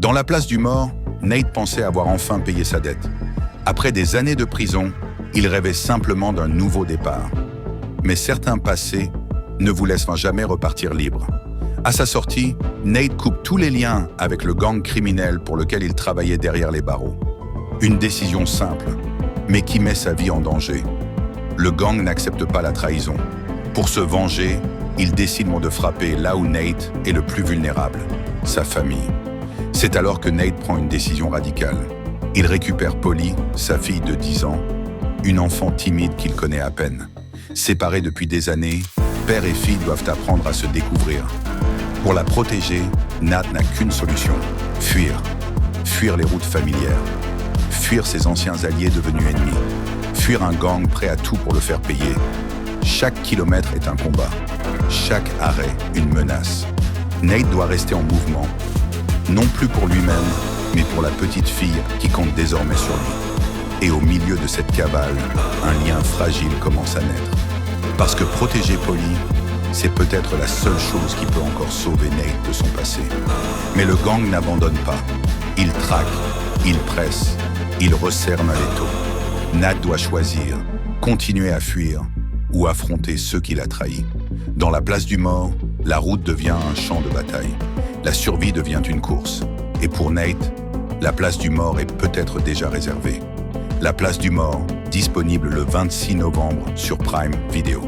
Dans la place du mort, Nate pensait avoir enfin payé sa dette. Après des années de prison, il rêvait simplement d'un nouveau départ. Mais certains passés ne vous laissent jamais repartir libre. À sa sortie, Nate coupe tous les liens avec le gang criminel pour lequel il travaillait derrière les barreaux. Une décision simple, mais qui met sa vie en danger. Le gang n'accepte pas la trahison. Pour se venger, ils décident de frapper là où Nate est le plus vulnérable, sa famille. C'est alors que Nate prend une décision radicale. Il récupère Polly, sa fille de 10 ans, une enfant timide qu'il connaît à peine. Séparés depuis des années, père et fille doivent apprendre à se découvrir. Pour la protéger, Nat n'a qu'une solution, fuir. Fuir les routes familières. Fuir ses anciens alliés devenus ennemis. Fuir un gang prêt à tout pour le faire payer. Chaque kilomètre est un combat. Chaque arrêt, une menace. Nate doit rester en mouvement, non plus pour lui-même, mais pour la petite fille qui compte désormais sur lui. Et au milieu de cette cavale, un lien fragile commence à naître. Parce que protéger Polly, c'est peut-être la seule chose qui peut encore sauver Nate de son passé. Mais le gang n'abandonne pas. Il traque, il presse, il resserre un étau. Nat doit choisir, continuer à fuir ou affronter ceux qu'il a trahis. Dans la place du mort, la route devient un champ de bataille. La survie devient une course. Et pour Nate, la place du mort est peut-être déjà réservée. La place du mort, disponible le 26 novembre sur Prime Video.